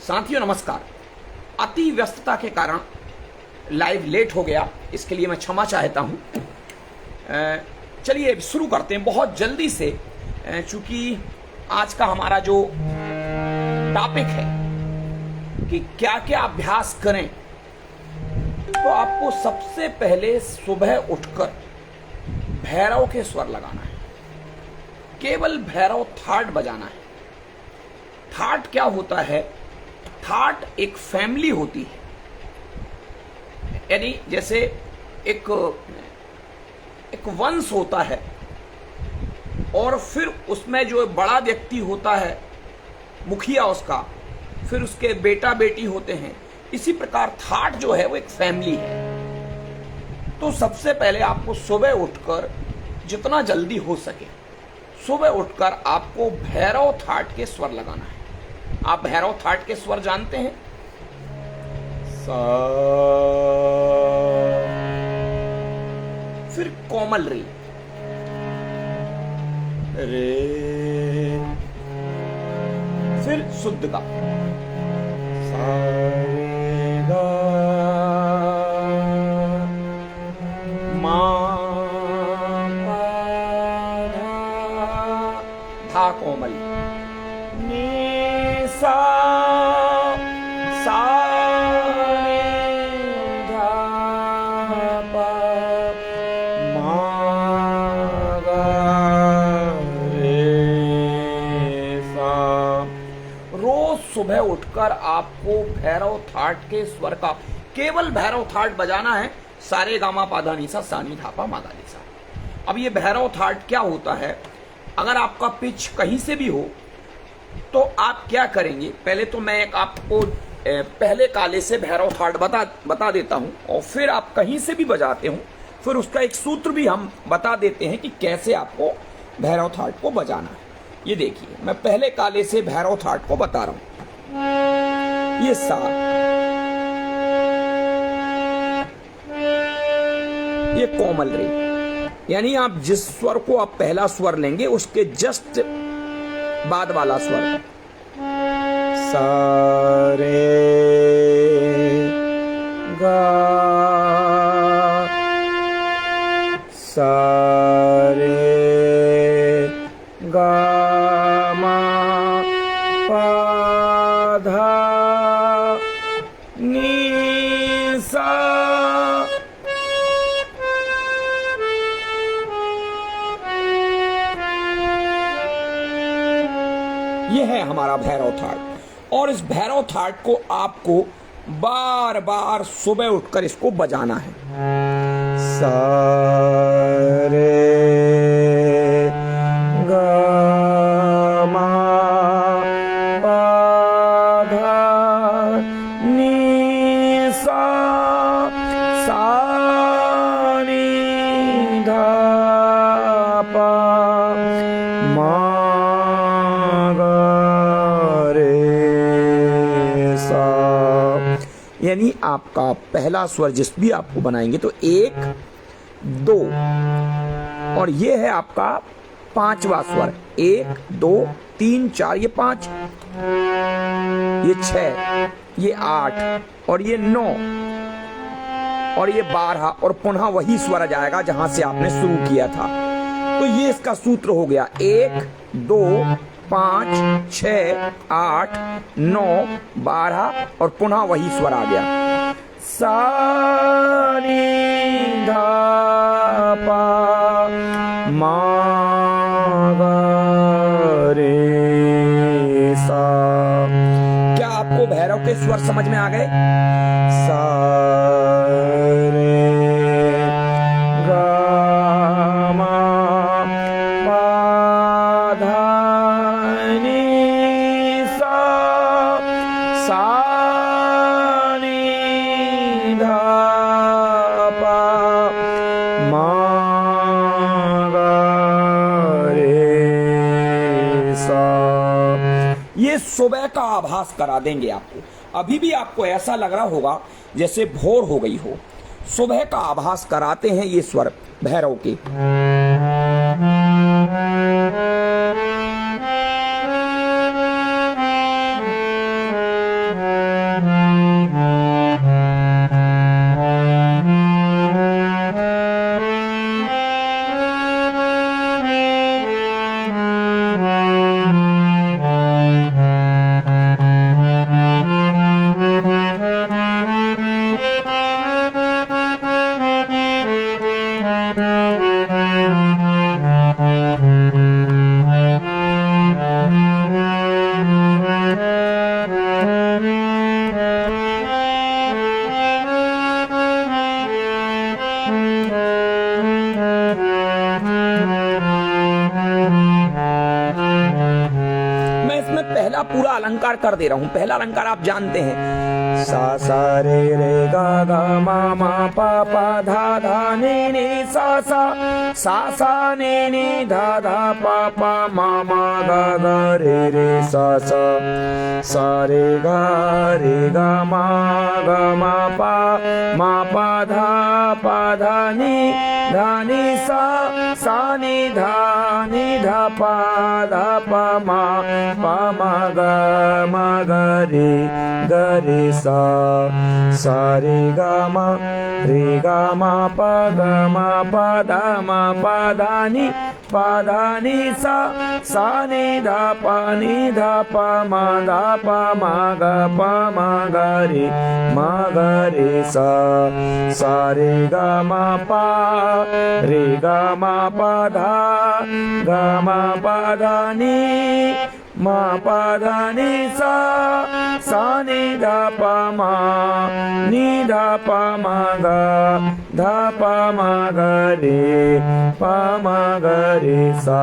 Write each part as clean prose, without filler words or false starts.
साथियों नमस्कार। अति व्यस्तता के कारण लाइव लेट हो गया, इसके लिए मैं क्षमा चाहता हूँ। चलिए शुरू करते हैं बहुत जल्दी से, चूंकि आज का हमारा जो टॉपिक है कि क्या क्या अभ्यास करें, तो आपको सबसे पहले सुबह उठकर भैरव के स्वर लगाना है। केवल भैरव थाट बजाना है। थाट क्या होता है? थाट एक फैमिली होती है, यानी जैसे एक वंश होता है और फिर उसमें जो बड़ा व्यक्ति होता है मुखिया उसका, फिर उसके बेटा बेटी होते हैं। इसी प्रकार थाट जो है वो एक फैमिली है। तो सबसे पहले आपको सुबह उठकर जितना जल्दी हो सके सुबह उठकर आपको भैरव थाट के स्वर लगाना है। आप भैरव थाट के स्वर जानते हैं? सा, फिर कोमल रे, रे, फिर शुद्ध गा, सा, रे, गा, मा, पा, धा कोमल, नी, सा, रे, धा, पा, मा, गा, रे, सा। रोज सुबह उठकर आपको भैरव थाट के स्वर का केवल भैरव थाट बजाना है। सारे गामा पाधा निसा सानी धापा मादा निसा। अब ये भैरव थाट क्या होता है? अगर आपका पिच कहीं से भी हो तो आप क्या करेंगे? पहले तो मैं एक आपको पहले काले से भैरव थाट बता देता हूं और फिर आप कहीं से भी बजाते हो, फिर उसका एक सूत्र भी हम बता देते हैं कि कैसे आपको भैरव थाट को बजाना है। ये देखिए, मैं पहले काले से भैरव थाट को बता रहा हूं। ये सा, ये कोमल रे, यानी आप जिस स्वर को आप पहला स्वर लेंगे उसके जस्ट बाद वाला स्वर। सा, रे, गा, सा, रे, गा, मा, पा, धा, नी, सा। ये है हमारा भैरव थाट। और इस भैरव थाट को आपको बार बार सुबह उठकर इसको बजाना है। सा, रे, गा, मा, पा, धा, नी, सा, नी, धा, पा, मा, यानी आपका पहला स्वर जिस भी आपको बनाएंगे तो 1, 2 और ये है आपका पांचवा स्वर। 1, 2, 3, 4, ये 5, ये 6, ये 8 और ये 9 और ये 12 और पुनः वही स्वर आ जाएगा जहां से आपने शुरू किया था। तो ये इसका सूत्र हो गया। 1, 2, 5, 6, 8, 9, 12 और पुनः वही स्वर आ गया। सा, नी, धा, पा, मा, गा, रे, सा। क्या आपको भैरव के स्वर समझ में आ गए? सा, रे, गा, मा, पा, धा, ये सुबह का आभास करा देंगे आपको। अभी भी आपको ऐसा लग रहा होगा जैसे भोर हो गई हो। सुबह का आभास कराते हैं ये स्वर भैरव के। अलंकार कर दे रहा हूं। पहला अलंकार आप जानते हैं, सा सा रे रे गा गा मा मा पा पा धा धा ने सा सा ने धा धा पा पा मा मा गा गा रे सा सा रे गा मा पा धा नी सा नी धा पा मा गा रे सा रे गा मा पा धा नी सा नी धा पा मा गा रे सा रे गा मा पा धा नी सा नी धा पा गा रे सा।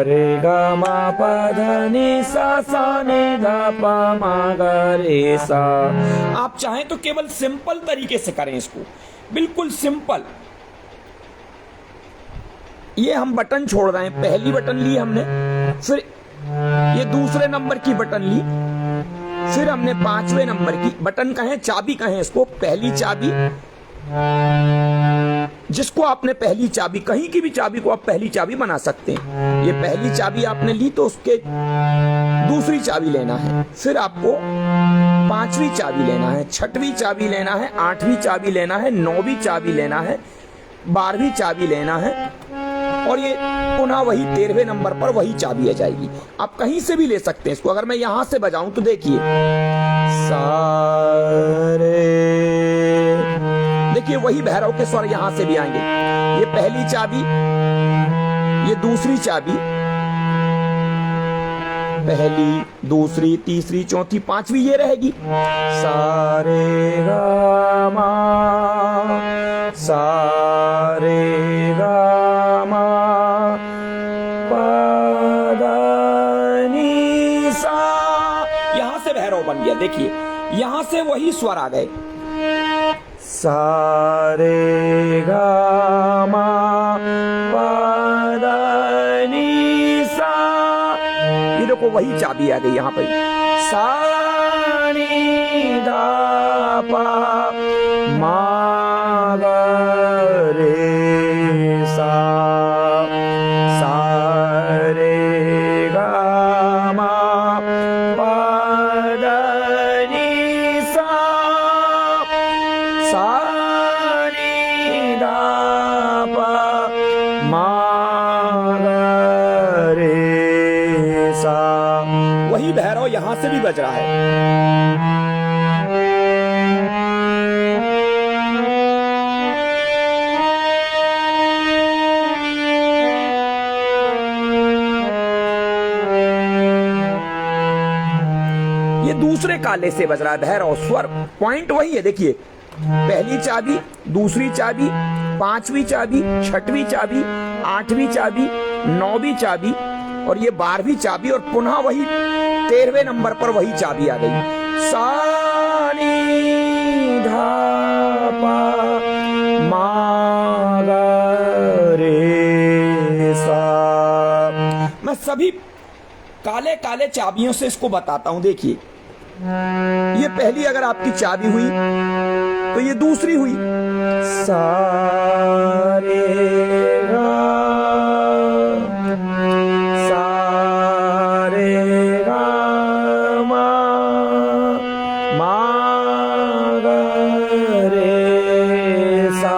रे गा मा पा धा नी सा नी धा पा मा गा रे सा। आप चाहें तो केवल सिंपल तरीके से करें इसको, बिल्कुल सिंपल। ये हम बटन छोड़ रहे हैं, पहली बटन ली हमने, फिर ये दूसरे नंबर की बटन ली, फिर हमने पांचवें नंबर की बटन कहें, चाबी कहें इसको, पहली चाबी, जिसको आपने पहली चाबी, कहीं की भी चाबी को आप पहली चाबी बना सकते हैं। ये पहली चाबी आपने ली तो उसके दूसरी चाबी लेना है, फिर आपको पांचवी चाबी लेना है, छठवीं चाबी लेना है, आठवीं चाबी लेना है, नौवीं चाबी लेना है, 12वीं चाबी लेना है, और ये पुनः वही 13वें नंबर पर वही चाबी आ जाएगी। आप कहीं से भी ले सकते हैं इसको। अगर मैं यहां से बजाऊं तो देखिए, देखिए वही भैरव के स्वर यहां से भी आएंगे। ये पहली चाबी, ये दूसरी चाबी, पहली, दूसरी, तीसरी, चौथी, पांचवी ये रहेगी। सा रे गा मा पा धा नी सा। यहां से भैरव बन गया। देखिए यहां से वही स्वर आ गए, सा रे गा मा पा धा नी सा। ये देखो वही चाबी आ गई यहाँ पे, सा नी धा पा मा गा रे सा। सा रे गा मा पा धा नी सा। सा नी धा पा मा गा रे सा। वही भैरव यहां से भी बज रहा है। दूसरे काले से बज रहा है भैरव। स्वर पॉइंट वही है। देखिए पहली चाबी, दूसरी चाबी, पांचवी चाबी, छठवीं चाबी, आठवीं चाबी, नौवीं चाबी और ये 12वीं चाबी, और पुनः वही 13वें नंबर पर वही चाबी आ गई। सा नी धा पा मा गा रे सा। मैं सभी काले काले चाबियों से इसको बताता हूं। देखिए ये पहली अगर आपकी चाबी हुई तो ये दूसरी हुई, सा रे गा मा गा रे सा।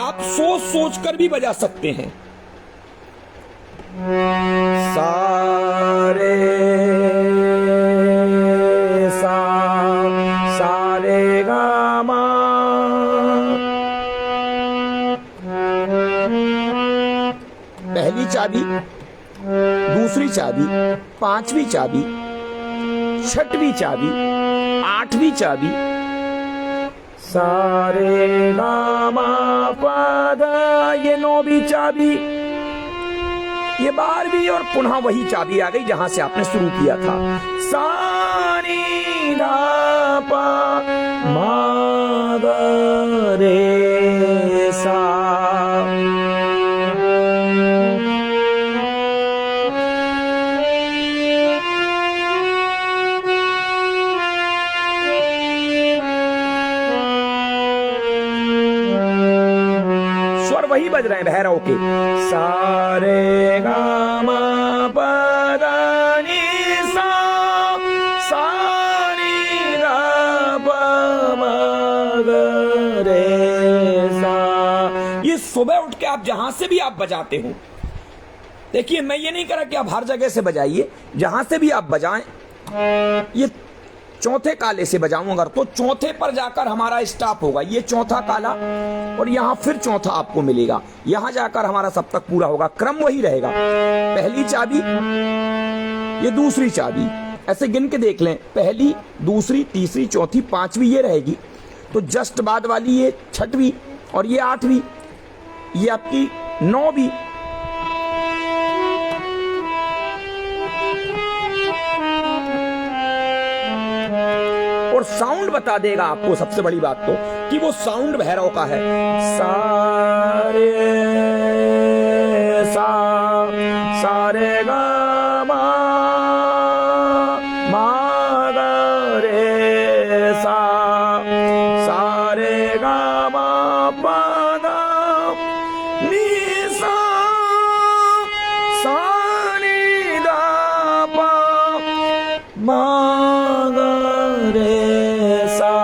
आप सोच सोच कर भी बजा सकते हैं। सा रे पहली चाबी, दूसरी चाबी, पांचवी चाबी, छठवीं चाबी, आठवीं चाबी, सारे गामा पादा, ये नौवीं चाबी, ये 12वीं और पुनः वही चाबी आ गई जहां से आपने शुरू किया था। सानी धा पा मा गा रे सा। स्वर वही बज रहे हैं भैरव के, सारे गामा पदा नी सा, सानी धा पा मा गा रे सा। ये सुबह उठ के आप जहां से भी आप बजाते हो, देखिए मैं ये नहीं कह रहा कि आप हर जगह से बजाइए, जहां से भी आप बजाएं। ये चौथे काले से बजाऊंगा तो चौथे पर जाकर हमारा स्टॉप होगा, ये चौथा काला और यहां फिर चौथा आपको मिलेगा, यहां जाकर हमारा सप्तक पूरा होगा। क्रम वही रहेगा, पहली चाबी, ये दूसरी चाबी, ऐसे गिन के देख लें, पहली, दूसरी, तीसरी, चौथी, पांचवी ये रहेगी। तो जस्ट बाद वाली ये छठवीं और ये आठवीं, ये आपकी नौवीं। और साउंड बता देगा आपको, सबसे बड़ी बात तो कि वो साउंड भैरव का है। सारे सा, सारे गा मा, मा गा रे सा, सारे गा मा पा दा नी सा, सा नी धा पा मा गा रे सा।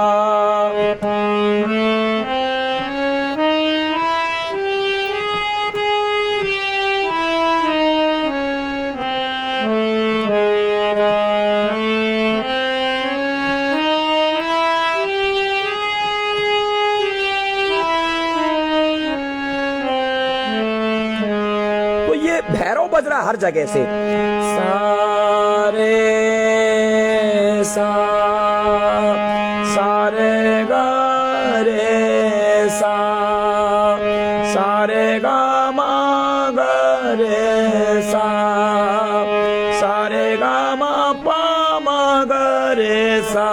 तो ये भैरव बज रहा हर जगह से, सारे सा, सारे गा रे सा, सारे गा मा गा रे सा, सारे गा मा पा मा गा रे सा।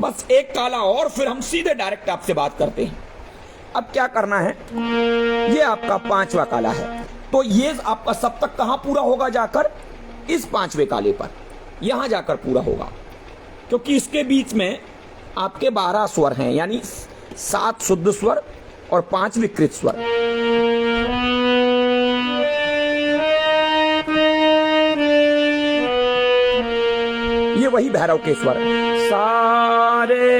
बस एक काला और फिर हम सीधे डायरेक्ट आपसे बात करते हैं। अब क्या करना है, ये आपका पांचवा काला है, तो ये आपका सप्तक कहां पूरा होगा, जाकर इस पांचवे काले पर, यहां जाकर पूरा होगा, क्योंकि इसके बीच में आपके 12 स्वर हैं, यानी 7 शुद्ध स्वर और 5 विकृत स्वर। ये वही भैरव के स्वर, सारे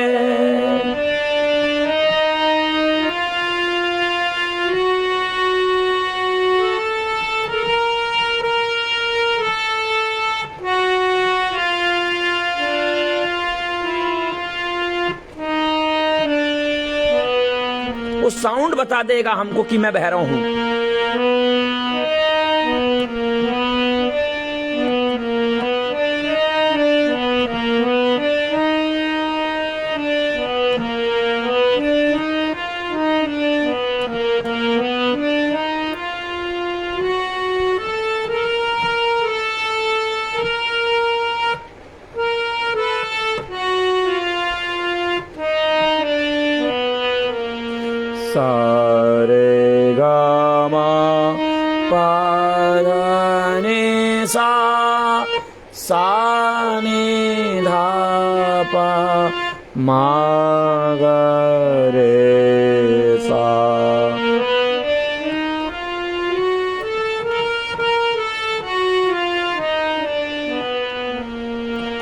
वो साउंड बता देगा हमको कि मैं भैरव हूं। सारे गा मा पा धा नी सा, सा नी धा पा मा गा रे सा।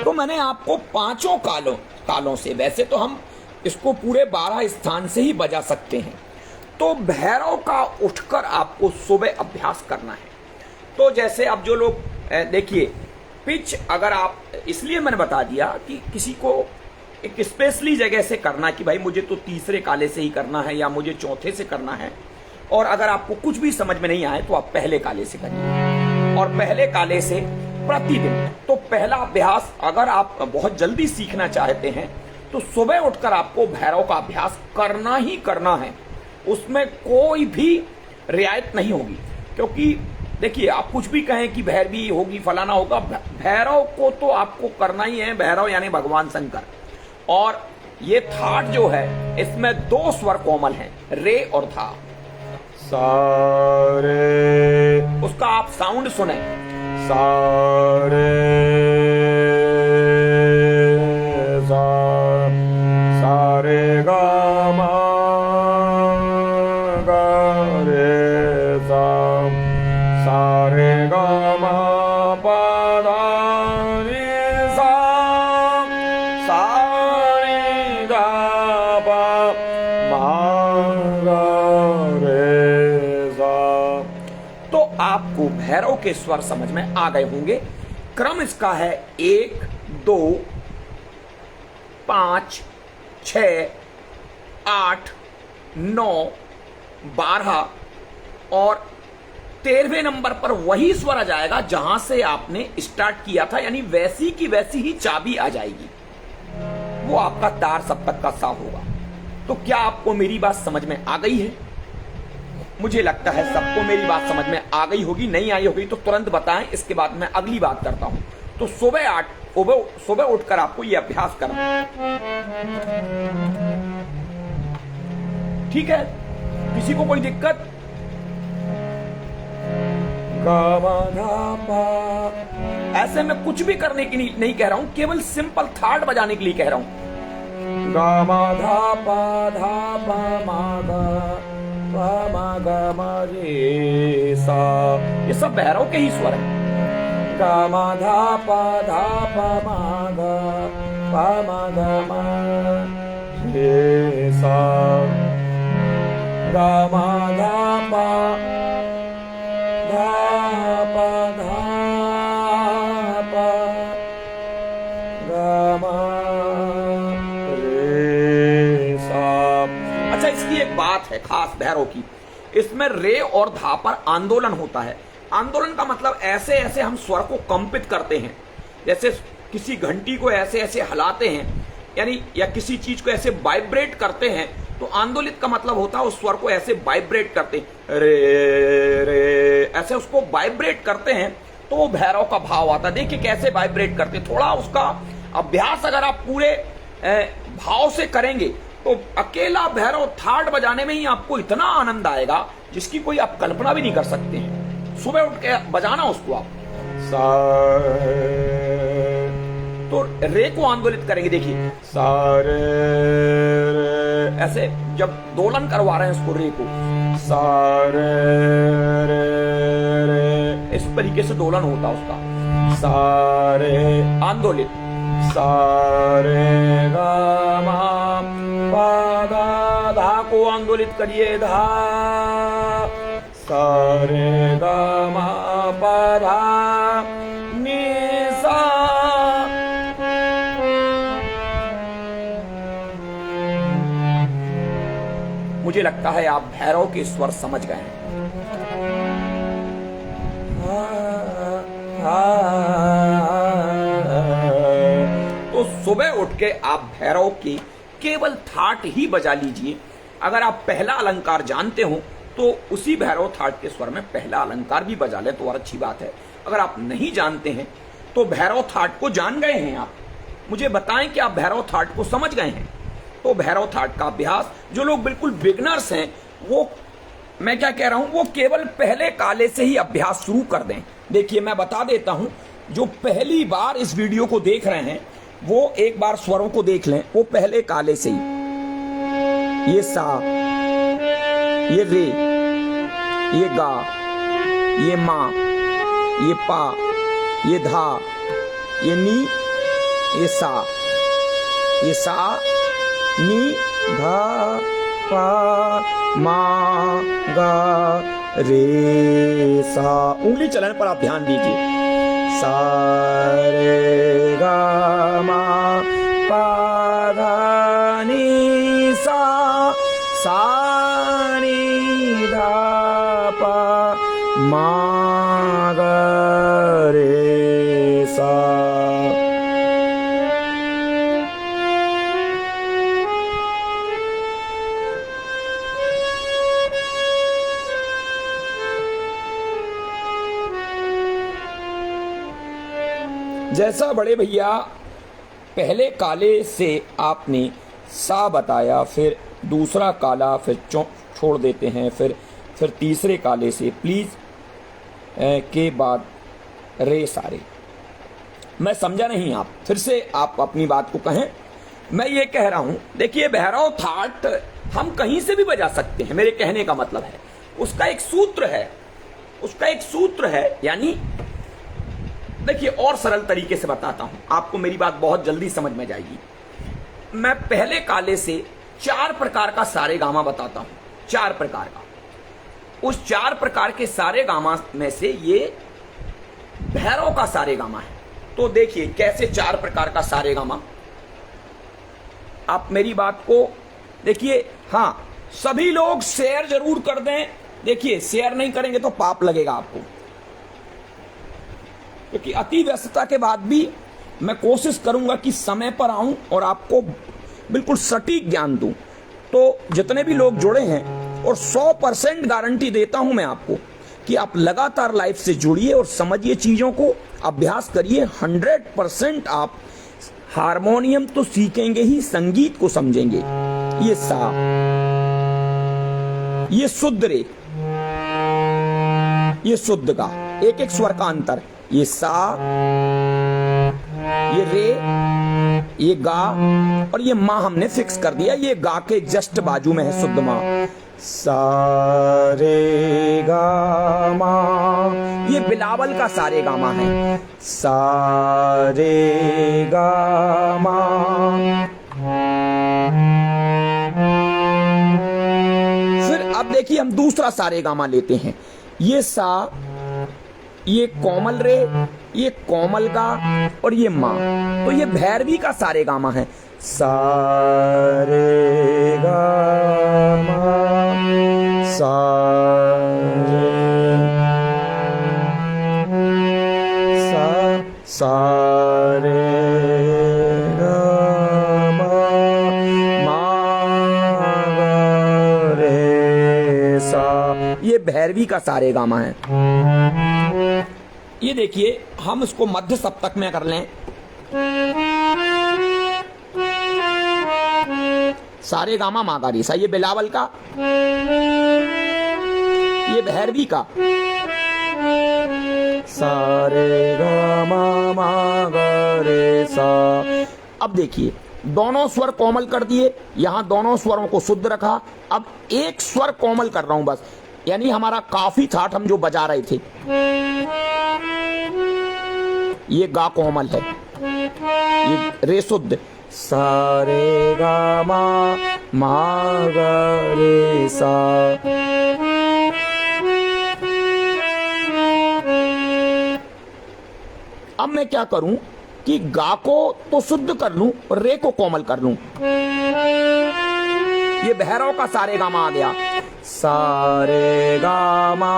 तो मैंने आपको पांचों कालों से, वैसे तो हम इसको पूरे 12 स्थान से ही बजा सकते हैं, तो भैरव का उठकर आपको सुबह अभ्यास करना है। तो जैसे अब जो लोग देखिए, पिच अगर आप, इसलिए मैंने बता दिया कि किसी को एक स्पेशली जगह से करना कि भाई मुझे तो तीसरे काले से ही करना है या मुझे चौथे से करना है, और अगर आपको कुछ भी समझ में नहीं आए तो आप पहले काले से करिए, और पहले काले से प्रतिदिन। तो पहला अभ्यास अगर आप बहुत जल्दी सीखना चाहते हैं तो सुबह उठकर आपको भैरव का अभ्यास करना ही करना है, उसमें कोई भी रियायत नहीं होगी। क्योंकि देखिए, आप कुछ भी कहें कि भैरवी होगी, फलाना होगा, भैरव को तो आपको करना ही है। भैरव यानी भगवान शंकर। और ये थाट जो है इसमें 2 स्वर कोमल हैं, रे और धा। सारे, उसका आप साउंड सुने, सारे सारे गा मा गा रे सा, सारे गा मा पा धा रे सा, सारे गा पा मा गा रे सा। तो आपको भैरव के स्वर समझ में आ गए होंगे। क्रम इसका है 1 2 5 6 8 9 12 और 13वें नंबर पर वही स्वर आ जाएगा जहां से आपने स्टार्ट किया था, यानी वैसी की वैसी ही चाबी आ जाएगी, वो आपका तार सप्तक का सा होगा। तो क्या आपको मेरी बात समझ में आ गई है? मुझे लगता है सबको मेरी बात समझ में आ गई होगी। नहीं आई होगी तो तुरंत बताएं, इसके बाद मैं अगली बात करता हूं। तो सुबह उठकर आपको यह अभ्यास करना, ठीक है? किसी को कोई दिक्कत? ऐसे में कुछ भी करने की नहीं कह रहा हूं, केवल सिंपल थाट बजाने के लिए कह रहा हूं। गा मा धा पा मा गा मा रे सा, ये सब भैरव के ही स्वर हैं। गा मा धा पा मा गा मा रे सा, गा मा धा पा गा मा रे सा। अच्छा, इसकी एक बात है खास भैरव की, इसमें रे और धा पर आंदोलन होता है। आंदोलन का मतलब ऐसे ऐसे हम स्वर को कंपित करते हैं, जैसे किसी घंटी को ऐसे ऐसे हिलाते हैं, यानी या किसी चीज को ऐसे वाइब्रेट करते हैं। तो आंदोलित का मतलब होता है उस स्वर को ऐसे वाइब्रेट करते हैं, रे रे, ऐसे उसको वाइब्रेट करते हैं तो वो भैरव का भाव आता है। देखिए कैसे वाइब्रेट करते, थोड़ा उसका अभ्यास अगर आप पूरे भाव से करेंगे तो अकेला भैरव थाट बजाने में ही आपको इतना आनंद आएगा जिसकी कोई आप कल्पना भी नहीं कर सकते हैं। सुबह उठ के बजाना उसको आप। तो रे को आंदोलित करेंगे, देखिए सारे, ऐसे जब दोलन करवा रहे हैं उसको, रे को सारे रे, इस तरीके से दोलन होता उसका। सारे आंदोलित, सारे गा मा पा गा, धा को आंदोलित करिए, धा, सारे गा मा पा धा नी सा। मुझे लगता है आप भैरव के स्वर समझ गए हैं। तो सुबह उठ के आप भैरव की केवल थाट ही बजा लीजिए। अगर आप पहला अलंकार जानते हो तो उसी भैरव थाट के स्वर में पहला अलंकार भी बजा ले तो और अच्छी बात है। अगर आप नहीं जानते हैं तो भैरव थाट को जान गए हैं आप, मुझे बताएं कि आप भैरव थाट को समझ गए हैं। तो भैरव थाट का अभ्यास जो लोग बिल्कुल बिगनर्स हैं, वो मैं क्या कह रहा हूं, वो केवल पहले काले से ही अभ्यास शुरू कर दें। देखिए मैं बता देता हूं, जो पहली बार इस वीडियो को देख रहे हैं वो एक बार स्वरों को देख लें, वो पहले काले से ही, ये सा, ये रे, ये गा, ये मा, ये पा, ये धा, ये नी, ये सा, नी, धा, पा, मा, गा, रे, सा। उंगली चलन पर आप ध्यान दीजिए। सा रे गा मा पा धा नी सा, सा नी धा मा ग रे सा। जैसा बड़े भैया पहले काले से आपने सा बताया, फिर दूसरा काला, फिर छोड़ देते हैं, फिर तीसरे काले से प्लीज के बाद रे सारे। मैं समझा नहीं, आप फिर से आप अपनी बात को कहें। मैं ये कह रहा हूं, देखिए भैरव थाट हम कहीं से भी बजा सकते हैं, मेरे कहने का मतलब है उसका एक सूत्र है, यानी देखिए और सरल तरीके से बताता हूं, आपको मेरी बात बहुत जल्दी समझ में जाएगी। मैं पहले काले से 4 प्रकार का सारे गामा बताता हूं, 4 प्रकार का। उस 4 प्रकार के सारे गामा में से ये भैरव का सारे गामा है। तो देखिए कैसे 4 प्रकार का सारे गामा, आप मेरी बात को देखिए। हां, सभी लोग शेयर जरूर कर दें। देखिए शेयर नहीं करेंगे तो पाप लगेगा आपको, क्योंकि अति व्यस्तता के बाद भी मैं कोशिश करूंगा कि समय पर आऊं और आपको बिल्कुल सटीक ज्ञान दूं। तो जितने भी लोग जुड़े हैं, और 100% गारंटी देता हूं मैं आपको कि आप लगातार लाइफ से जुड़िए और समझिए चीजों को, अभ्यास करिए। 100% आप हारमोनियम तो सीखेंगे ही, संगीत को समझेंगे। ये सा, ये शुद्ध रे, ये शुद्ध का, एक एक स्वर का अंतर। ये सा, ये रे, ये गा, और ये मा हमने फिक्स कर दिया। ये गा के जस्ट बाजू में है शुद्ध मा। सा रे गा मा, ये बिलावल का सारे गामा है। सा रे गा मा। फिर अब देखिए हम दूसरा सारे गामा लेते हैं। ये सा, ये कोमल रे, ये कोमल गा, और ये मा। तो ये भैरवी का सारे गामा है। सा रे गा मा, सा रे, सा रे गा मा गा रे सा। ये भैरवी का सारे गामा है। ये देखिए हम इसको मध्य सप्तक में कर लें। सारे गामा मागारी सा, ये बिलावल का, ये भैरवी का। सारे गामा मागारे सा। अब देखिए दोनों स्वर कोमल कर दिए, यहां दोनों स्वरों को शुद्ध रखा। अब एक स्वर कोमल कर रहा हूं बस, यानी हमारा काफी ठाठ हम जो बजा रहे थे, ये गा कोमल है, ये रे शुद्ध। सारे गा मा गा रे सा। अब मैं क्या करूं कि गा को तो शुद्ध कर लूं और रे को कोमल कर लूं। ये भैरव का सारे गामा आ गया। सारे गामा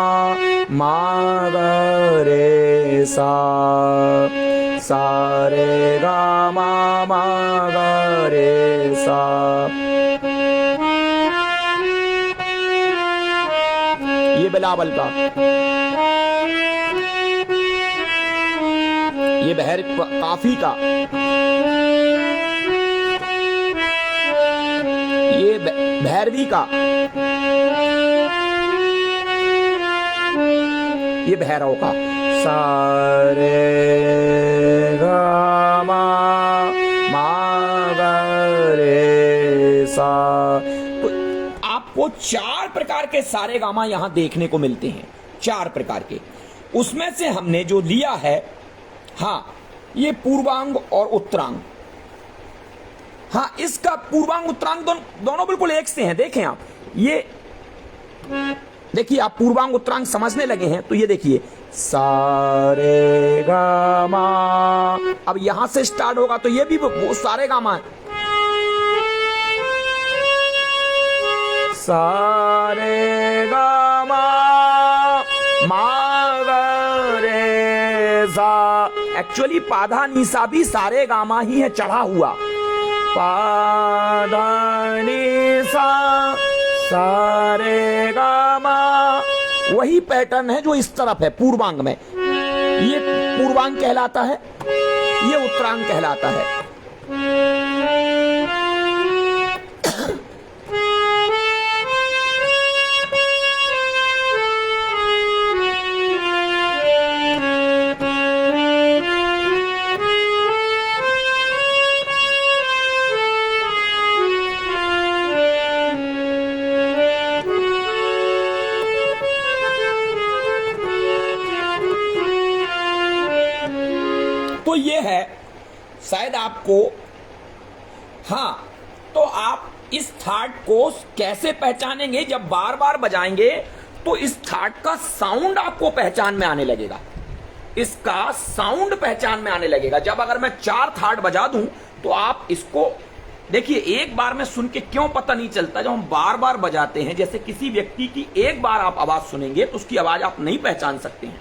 मा गा रे सा। सारे गामा मा गा रे सा। ये बिलावल का, ये बहर काफी का, ये भैरवी का, ये भैरव का। सारे गामा मा गा रे सा। तो आपको 4 प्रकार के सारे गामा यहां देखने को मिलते हैं, 4 प्रकार के। उसमें से हमने जो लिया है, हाँ, ये पूर्वांग और उत्तरांग। हाँ, इसका पूर्वांग उत्तरांग दोनों बिल्कुल एक से हैं। देखें आप, ये देखिए आप पूर्वांग उत्तरांग समझने लगे हैं तो ये देखिए सारे गामा। अब यहां से स्टार्ट होगा तो ये भी वो सारे गामा है। सारे गामा मा सा, एक्चुअली पाधा निसा भी सारे गामा ही है चढ़ा हुआ। पाधा निसा सारे गामा, वही पैटर्न है जो इस तरफ है पूर्वांग में। ये पूर्वांग कहलाता है, ये उत्तरांग कहलाता है। तो ये है शायद आपको, हाँ, तो आप इस थाट को कैसे पहचानेंगे? जब बार बार बजाएंगे तो इस थाट का साउंड आपको पहचान में आने लगेगा, इसका साउंड पहचान में आने लगेगा। जब अगर मैं 4 थाट बजा दूं तो आप इसको देखिए, एक बार में सुन के क्यों पता नहीं चलता, जब हम बार बार बजाते हैं, जैसे किसी व्यक्ति की एक बार आप आवाज सुनेंगे तो उसकी आवाज आप नहीं पहचान सकते हैं,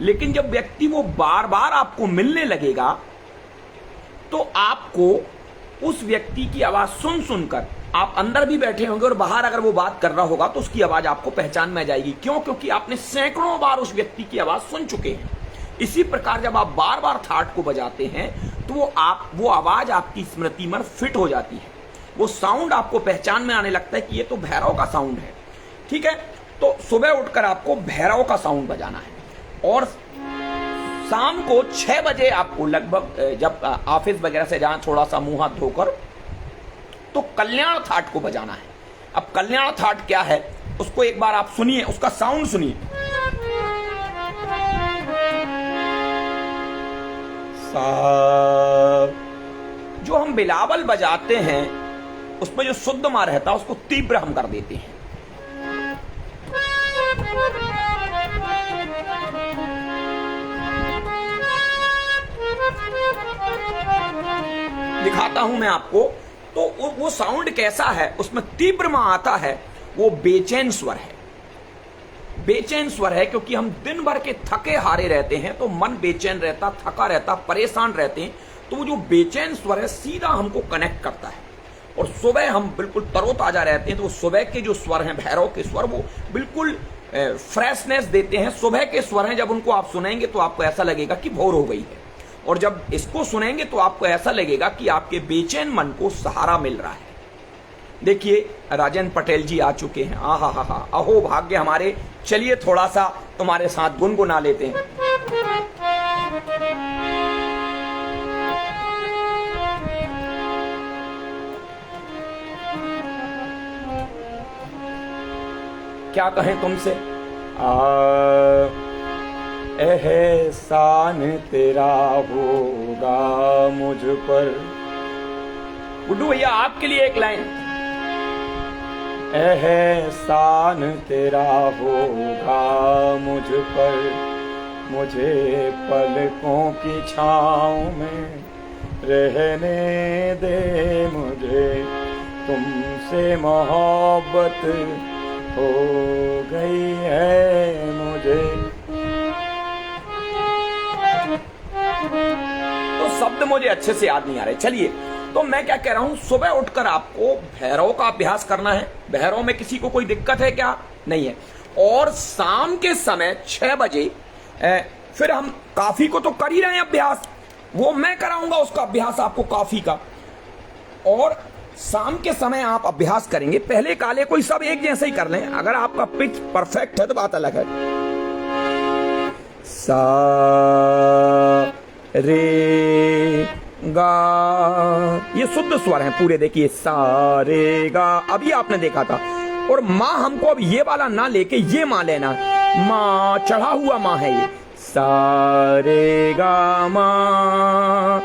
लेकिन जब व्यक्ति वो बार बार आपको मिलने लगेगा तो आपको उस व्यक्ति की आवाज सुन सुनकर, आप अंदर भी बैठे होंगे और बाहर अगर वो बात कर रहा होगा तो उसकी आवाज आपको पहचान में आ जाएगी। क्यों? क्योंकि आपने सैकड़ों बार उस व्यक्ति की आवाज सुन चुके हैं। इसी प्रकार जब आप बार बार थाट को बजाते हैं तो वो आवाज आपकी स्मृति में फिट हो जाती है, वो साउंड आपको पहचान में आने लगता है कि ये तो भैरव का साउंड है। ठीक है, तो सुबह उठकर आपको भैरव का साउंड बजाना है और शाम को 6 बजे आपको लगभग, जब ऑफिस वगैरह से जहां थोड़ा सा मुंह हाथ धोकर, तो कल्याण थाट को बजाना है। अब कल्याण थाट क्या है उसको एक बार आप सुनिए, उसका साउंड सुनिए। जो हम बिलावल बजाते हैं उसमें जो शुद्ध मां रहता है उसको तीव्र हम कर देते हैं। दिखाता हूं मैं आपको, तो वो साउंड कैसा है, उसमें तीव्र मां आता है, वो बेचैन स्वर है। बेचैन स्वर है क्योंकि हम दिन भर के थके हारे रहते हैं तो मन बेचैन रहता, थका रहता, परेशान रहते हैं, तो वो जो बेचैन स्वर है सीधा हमको कनेक्ट करता है। और सुबह हम बिल्कुल तरोताजा रहते हैं तो सुबह के जो स्वर हैं, भैरव के स्वर, वो बिल्कुल फ्रेशनेस देते हैं। सुबह के स्वर हैं, जब उनको आप सुनेंगे तो आपको ऐसा लगेगा कि भोर हो गई है, और जब इसको सुनेंगे तो आपको ऐसा लगेगा कि आपके बेचैन मन को सहारा मिल रहा है। देखिए राजेंद्र पटेल जी आ चुके हैं। आहा हा हा, अहो भाग्य हमारे। चलिए थोड़ा सा तुम्हारे साथ गुनगुना लेते हैं। क्या कहें तुमसे, एहसान तेरा होगा मुझ पर। गुड्डू भैया आपके लिए एक लाइन। एहसान तेरा होगा मुझ पर, मुझे पलकों की छाँव में रहने दे, मुझे तुमसे मोहब्बत हो गई है मुझे। तो शब्द मुझे अच्छे से याद नहीं आ रहे। चलिए, तो मैं क्या कह रहा हूं, सुबह उठकर आपको भैरव का अभ्यास करना है। भैरव में किसी को कोई दिक्कत है क्या? नहीं है। और शाम के समय 6 बजे फिर हम काफी को तो कर ही रहे हैं अभ्यास, वो मैं कराऊंगा उसका अभ्यास आपको काफी का। और शाम के समय आप अभ्यास करेंगे, पहले काले कोई सब एक जैसे ही कर लें। अगर आपका पिच परफेक्ट है तो बात अलग है। सा रे गा, ये शुद्ध स्वर हैं पूरे। देखिए सा रे गा, अभी आपने देखा था। और माँ हमको अब ये वाला ना लेके ये माँ लेना, माँ चढ़ा हुआ माँ है ये। सा रे गा माँ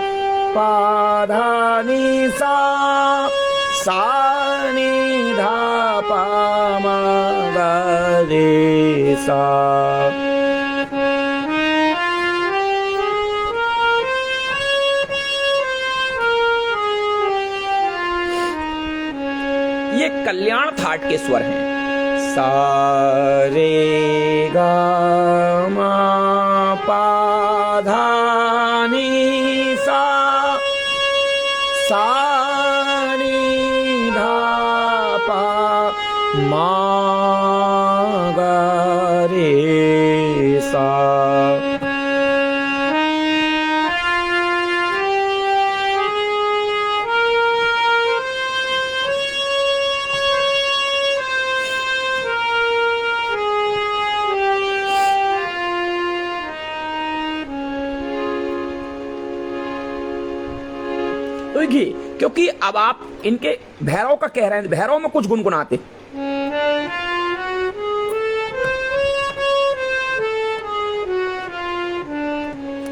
पा धा नी सा, सा नी धा पा मा गा रे सा। ये कल्याण थाट के स्वर हैं। सा रे गा मा पा धा रे सा। तो देखिए, क्योंकि अब आप इनके भैरव का कह रहे हैं, भैरव में कुछ गुनगुनाते,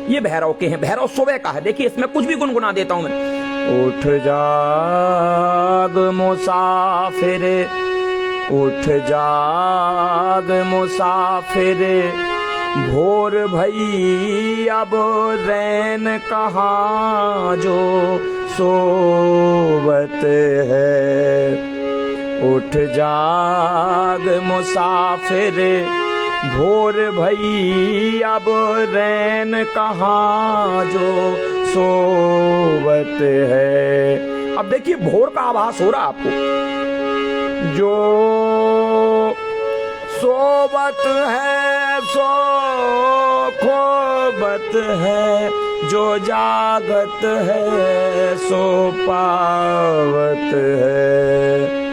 ये भैरव के हैं, भैरव सुबह का है। देखिए इसमें कुछ भी गुनगुना देता हूं मैं। उठ जाग मुसाफिर, उठ जाग मुसाफिर, भोर भई अब रैन कहाँ जो सोवत है। उठ जाग मुसाफिर, भोर भई अब रैन कहाँ जो सोवत है। अब देखिए भोर का आभास हो रहा आपको। जो सोबत है सो खोबत है, जो जागत है सो पावत है।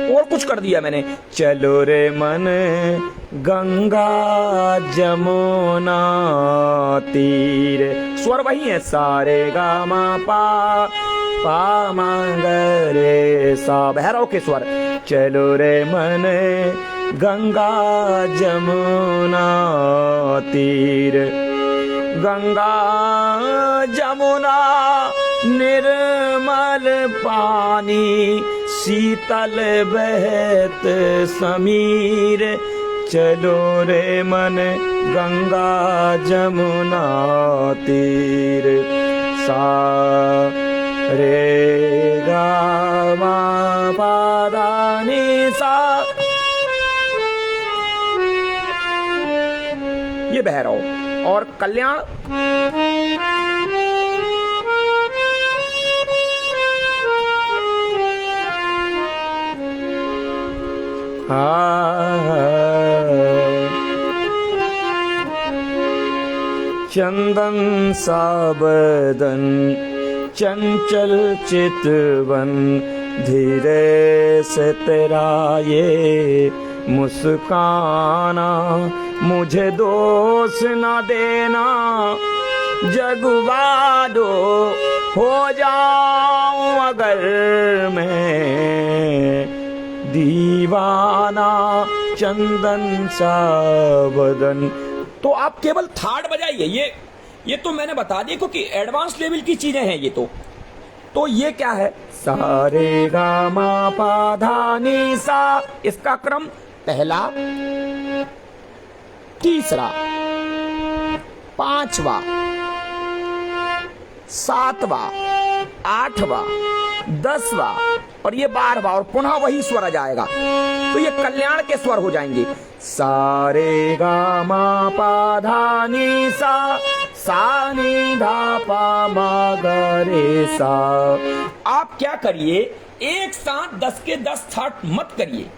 और कुछ कर दिया मैंने। चलो रे मन गंगा जमुना तीर, स्वर वही है, सारे गा मा पा मा ग रे सा, भैरव के स्वर। चलो रे मन गंगा जमुना तीर, गंगा जमुना निर्मल पानी, शीतल बहत समीर। चलो रे मन गंगा जमुना तीर, सा रे गा मा पा धा नी सा। ये भैरव। और कल्याण, चंदन सा बदन चंचल चितवन, धीरे से तेरा ये मुस्काना, मुझे दोष न देना जगवादो, हो जाऊं अगर मैं दीवाना। चंदन सा बदन। तो आप केवल थर्ड बजाइए, ये तो मैंने बता दिया क्योंकि एडवांस लेवल की चीजें हैं ये तो ये क्या है, सारे गा मा पा धा नी सा। इसका क्रम पहला, तीसरा, पांचवा, सातवां, आठवां, 10वां और ये 12वां, और पुनः वही स्वर आ जाएगा। तो ये कल्याण के स्वर हो जाएंगे। सारे गा मा पा धा नी सा, सा नी धा पा मा ग रे सा। आप क्या करिए, एक साथ 10 के 10 थाट मत करिए।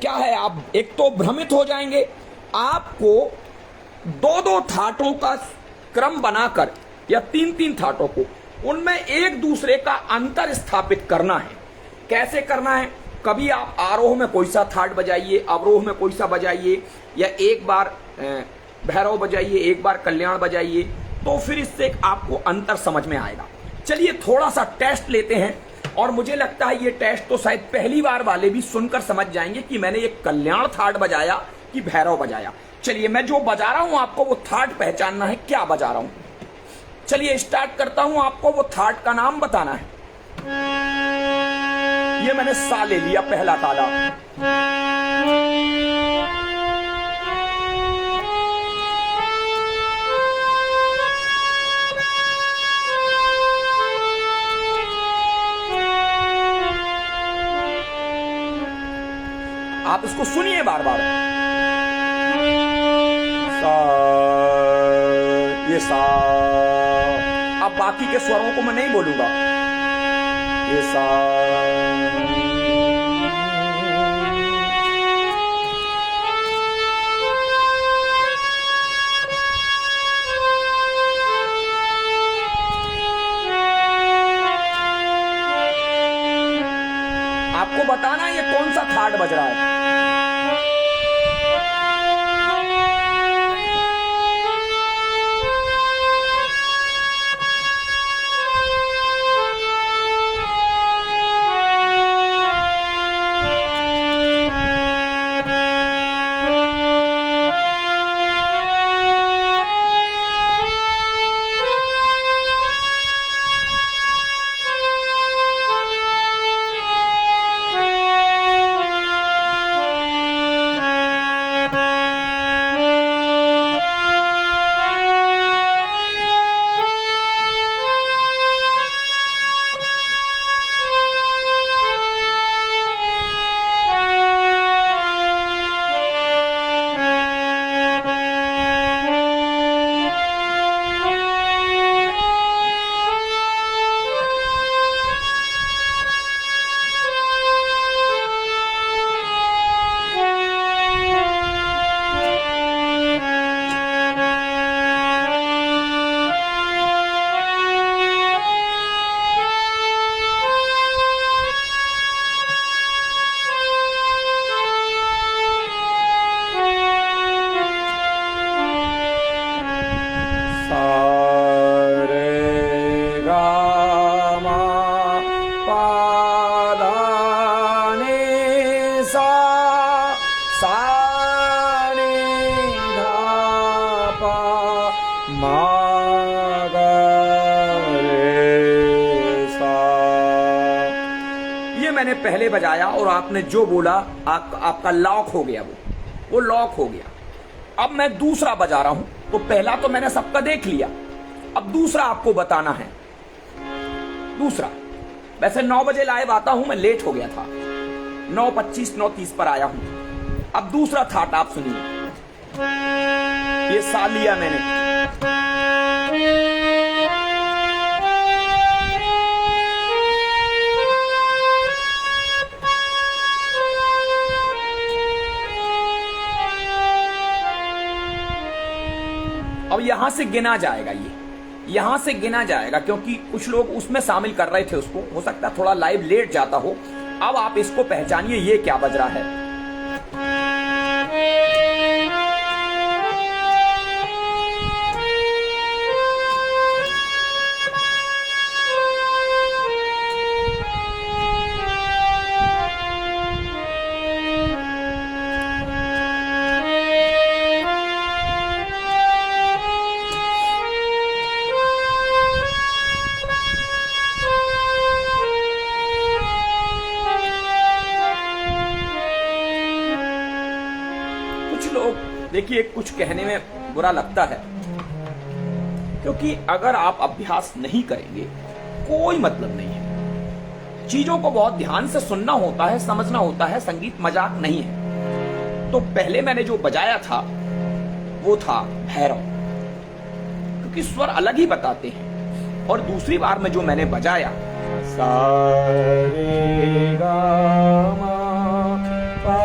क्या है, आप एक तो भ्रमित हो जाएंगे। आपको 2-2 थाटों का क्रम बनाकर या 3-3 थाटों को, उनमें एक दूसरे का अंतर स्थापित करना है। कैसे करना है, कभी आप आरोह में कोई सा थाट बजाइए, अवरोह में कोई सा बजाइए, या एक बार भैरव बजाइए, एक बार कल्याण बजाइए, तो फिर इससे आपको अंतर समझ में आएगा। चलिए थोड़ा सा टेस्ट लेते हैं, और मुझे लगता है ये टेस्ट तो शायद पहली बार वाले भी सुनकर समझ जाएंगे कि मैंने ये कल्याण थाट बजाया कि भैरव बजाया। चलिए मैं जो बजा रहा हूं आपको वो थाट पहचानना है, क्या बजा रहा हूं। चलिए स्टार्ट करता हूं, आपको वो थाट का नाम बताना है। ये मैंने सा ले लिया, पहला ताला। आप इसको सुनिए बार बार। सा, ये सा। अब बाकी के स्वरों को मैं नहीं बोलूंगा। ये सा। आपको बताना ये कौन सा थाट बज रहा है। मैंने पहले बजाया और आपने जो बोला आपका लॉक हो गया, वो लॉक हो गया। अब मैं दूसरा बजा रहा हूं, तो पहला तो मैंने सबका देख लिया, अब दूसरा आपको बताना है। दूसरा वैसे 9 बजे लाइव आता हूं, मैं लेट हो गया था, 9:25 9:30 पर आया हूं। अब दूसरा थाट आप सुनिए। ये सा लिया मैंने, अब यहां से गिना जाएगा, ये यहां से गिना जाएगा क्योंकि कुछ लोग उसमें शामिल कर रहे थे उसको, हो सकता है थोड़ा लाइव लेट जाता हो। अब आप इसको पहचानिए ये क्या बज रहा है। देखिए कुछ कहने में बुरा लगता है, क्योंकि अगर आप अभ्यास नहीं करेंगे कोई मतलब नहीं है। चीजों को बहुत ध्यान से सुनना होता है, समझना होता है, संगीत मजाक नहीं है। तो पहले मैंने जो बजाया था वो था भैरव, क्योंकि स्वर अलग ही बताते हैं। और दूसरी बार में जो मैंने बजाया सा रे गा मा पा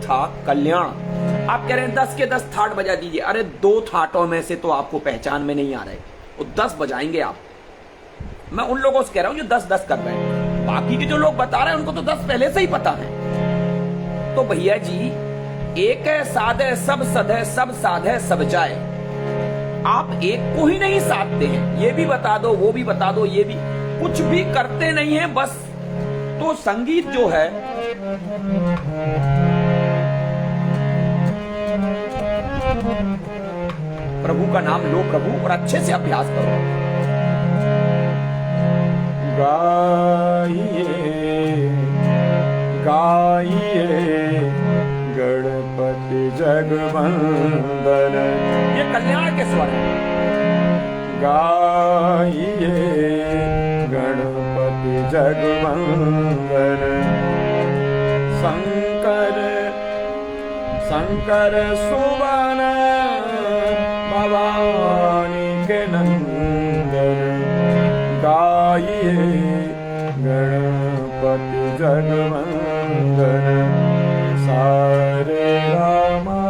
था कल्याण। आप कह रहे हैं 10 के 10 थाट बजा दीजिए, अरे 2 थाटों में से तो आपको पहचान में नहीं आ रहे, वो 10 बजाएंगे आप। मैं उन लोगों से कह रहा हूं जो 10-10 कर रहे हैं, बाकी के जो लोग बता रहे हैं उनको तो 10 पहले से ही पता है। तो भैया जी, एक है साध है सब सद है, सब साध है सब जाए। आप एक को ही नहीं साधते हैं, ये भी बता दो, वो भी बता दो, ये भी कुछ भी करते नहीं है बस। तो संगीत जो है प्रभु का नाम लो प्रभु, और अच्छे से अभ्यास करो। गाइए गाइए गणपति जगवंदन, ये कल्याण के स्वर है। गाइए गणपति जगवंदन शंकर शंकर सुवन भवानी के नंदन गाइए गणपति जगवंदन सारे रामा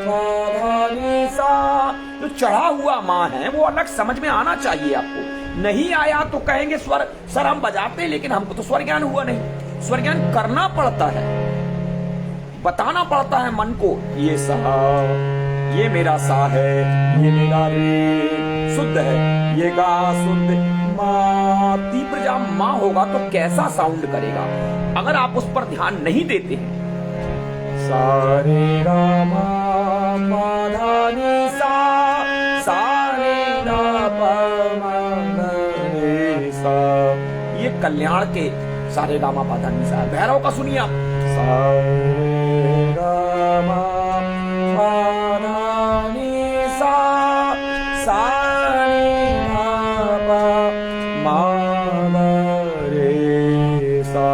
पाधानी सा। जो चढ़ा हुआ माँ है वो अलग समझ में आना चाहिए आपको। नहीं आया तो कहेंगे स्वर सर हम बजाते हैं लेकिन हमको तो स्वर ज्ञान हुआ नहीं। स्वर ज्ञान करना पड़ता है, बताना पड़ता है मन को, ये सा, ये मेरा सा है, ये मेरा रे शुद्ध है, ये गा शुद्ध। माँ तीव्र जब माँ होगा तो कैसा साउंड करेगा, अगर आप उस पर ध्यान नहीं देते हैं। सारे रामा पाधानी सा, सारे ये कल्याण के सारे गामा पाधानी सा। भैरव का सुनिए आप, सारे गामा पाधानी सा, सारे गामा रे सा।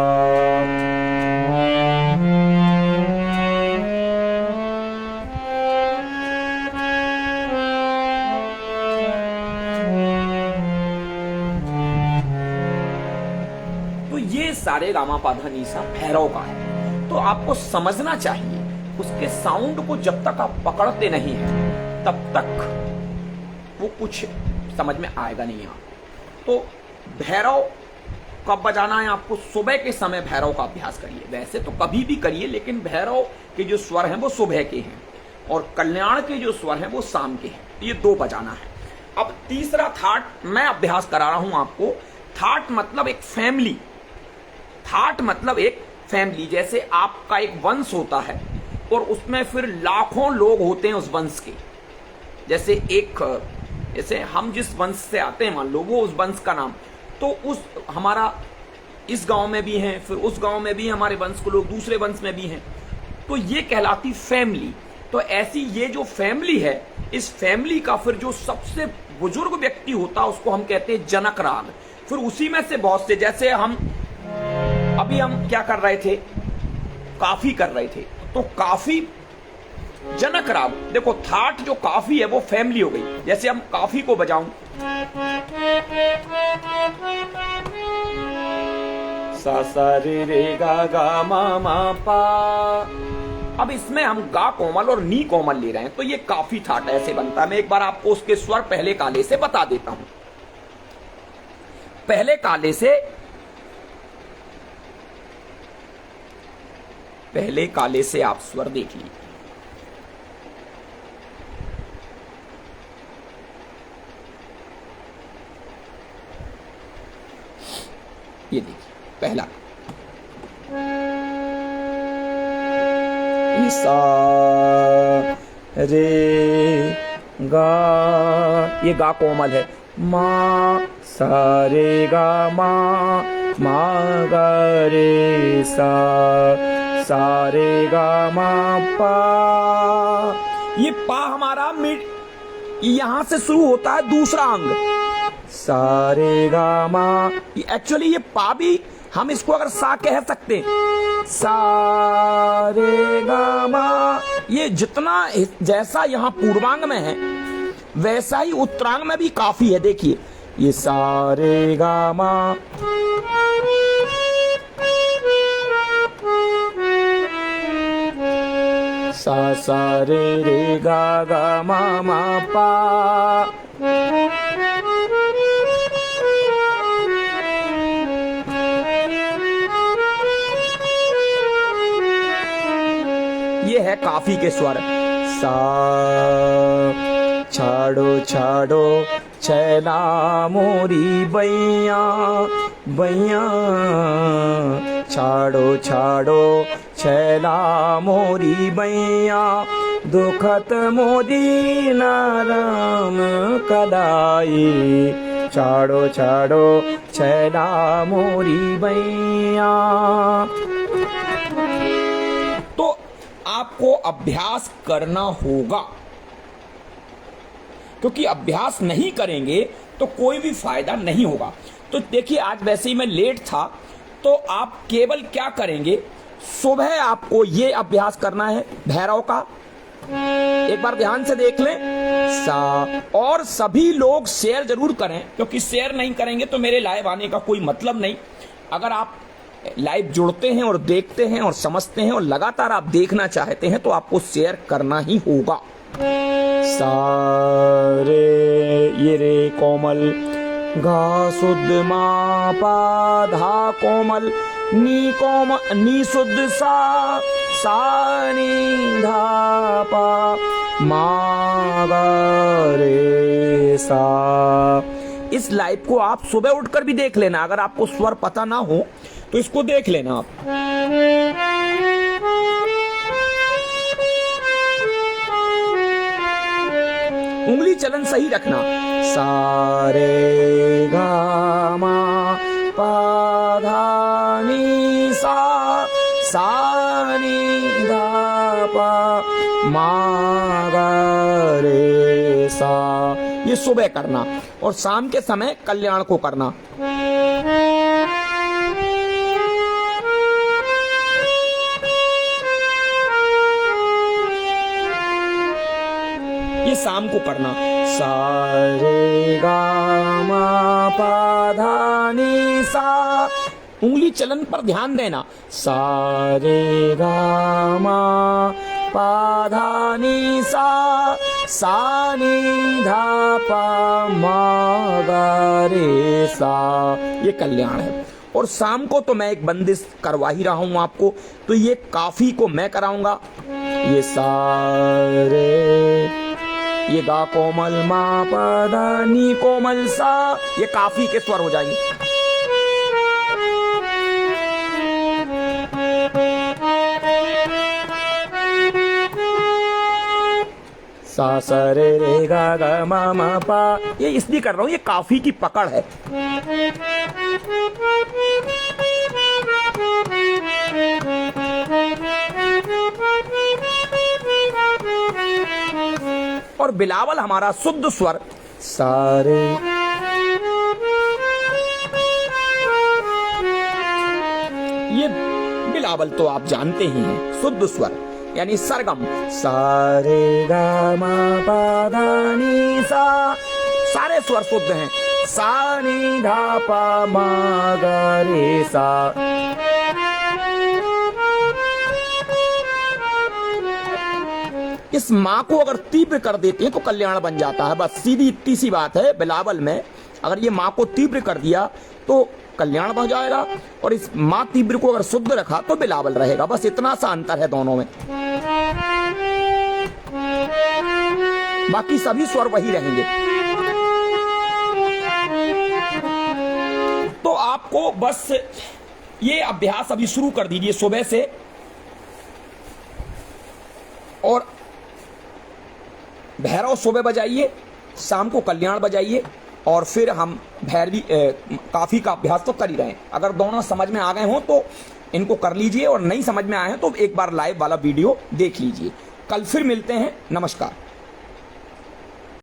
सारे गामा पाधा नीसा भैरव का है, तो आपको समझना चाहिए उसके साउंड को जब तक आप पकड़ते नहीं हैं तब तक वो कुछ समझ में आएगा नहीं। आप तो भैरव कब बजाना है आपको, सुबह के समय भैरव का अभ्यास करिए। वैसे तो कभी भी करिए लेकिन भैरव के जो स्वर हैं वो सुबह के हैं और कल्याण के जो स्वर हैं वो शाम के हैं, ये दो बजाना है। अब तीसरा थाट मैं अभ्यास करा रहा हूं आपको। थाट मतलब एक फैमिली, थाट मतलब एक फैमिली। जैसे आपका एक वंश होता है और उसमें फिर लाखों लोग होते हैं उस वंश के। जैसे हम जिस वंश से आते हैं मान लो वो उस वंश का नाम, तो उस हमारा इस गांव में भी हैं, फिर उस गांव में भी हमारे वंश के लोग, दूसरे वंश में भी हैं, तो ये कहलाती फैमिली। तो ऐसी ये जो फैमिली है, इस फैमिली का फिर जो सबसे बुजुर्ग व्यक्ति होता है उसको हम कहते हैं जनक राग। फिर उसी में से बहुत से, जैसे अभी हम क्या कर रहे थे, काफी कर रहे थे, तो काफी जनक राग। देखो थाट जो काफी है वो फैमिली हो गई। जैसे हम काफी को बजाऊं, सा सा रे रे गा गा मा मा पा। अब इसमें हम गा कोमल और नी कोमल ले रहे हैं, तो ये काफी थाट ऐसे बनता है। मैं एक बार आपको उसके स्वर पहले काले से बता देता हूं। पहले काले से आप स्वर देख लीजिए। ये देखिए पहला सा रे गा, ये गा कोमल है। मा सा रे गा मा गा रे सा रे गा मा पा। ये पा हमारा मिड यहां से शुरू होता है, दूसरा अंग सा रे गा मा। एक्चुअली ये पा भी हम इसको अगर सा कह सकते हैं, सा रे गा मा। ये जितना जैसा यहाँ पूर्वांग में है वैसा ही उत्तरांग में भी काफी है। देखिए ये सा रे गा मा, सा रे गा गा मा पा। ये है काफी के स्वर। सा छाड़ो छाड़ो छैला मोरी बैया बैया, छाड़ो छाड़ो छैला मोरी बैया, दुखत मोदी नाराम कलाई, छाड़ो छाड़ो छैला मोरी बैया। तो आपको अभ्यास करना होगा, क्योंकि अभ्यास नहीं करेंगे तो कोई भी फायदा नहीं होगा। तो देखिए आज वैसे ही मैं लेट था, तो आप केवल क्या करेंगे, सुबह आपको ये अभ्यास करना है भैरव का, एक बार ध्यान से देख लें। सा, और सभी लोग शेयर जरूर करें, क्योंकि शेयर नहीं करेंगे तो मेरे लाइव आने का कोई मतलब नहीं। अगर आप लाइव जुड़ते हैं और देखते हैं और समझते हैं और लगातार आप देखना चाहते हैं तो आपको शेयर करना ही होगा। सा रे, ये रे कोमल, गा शुद्ध मा पा धा कोमल, नी शुद्ध सा नी धा पा मा गा रे सा। इस लाइव को आप सुबह उठकर भी देख लेना, अगर आपको स्वर पता ना हो तो इसको देख लेना आप। उंगली चलन सही रखना। सा रे गा मा पा धा नी सा नी धा पा मा गा रे सा। ये सुबह करना और शाम के समय कल्याण को करना। ये शाम को करना। सा रे गा मा पा धा नी सा। उंगली चलन पर ध्यान देना। सा रे गा मा पा धा नी सा नी धा पा मा गा रे सा। ये कल्याण है। और शाम को तो मैं एक बंदिश करवा ही रहा हूं आपको, तो ये काफी को मैं कराऊंगा। ये सा रे, ये गा कोमल मा पा धा नी कोमल सा, ये काफी के स्वर हो जाएंगे। सा सा रे रे गा गा मा मा पा, ये इसलिए कर रहा हूं, ये काफी की पकड़ है। और बिलावल हमारा शुद्ध स्वर। सारे ये बिलावल तो आप जानते ही हैं, शुद्ध स्वर यानी सरगम। सारे गा मा पा धा नी सा, सारे स्वर शुद्ध हैं। सा नी धा पा मा गा रे सा। इस माँ को अगर तीव्र कर देते हैं तो कल्याण बन जाता है। बस सीधी इतनी सी बात है बिलावल में, अगर ये माँ को तीव्र कर दिया तो कल्याण बन जाएगा, और इस माँ तीव्र को अगर शुद्ध रखा तो बिलावल रहेगा। बस इतना सा अंतर है दोनों में, बाकी सभी स्वर वही रहेंगे। तो आपको बस ये अभ्यास अभी शुरू कर दीजिए सुबह से, और भैरव सुबह बजाइए, शाम को कल्याण बजाइए, और फिर हम भैरवी काफी का अभ्यास तो कर ही रहे हैं। अगर दोनों समझ में आ गए हों तो इनको कर लीजिए, और नहीं समझ में आए हैं तो एक बार लाइव वाला वीडियो देख लीजिए। कल फिर मिलते हैं। नमस्कार।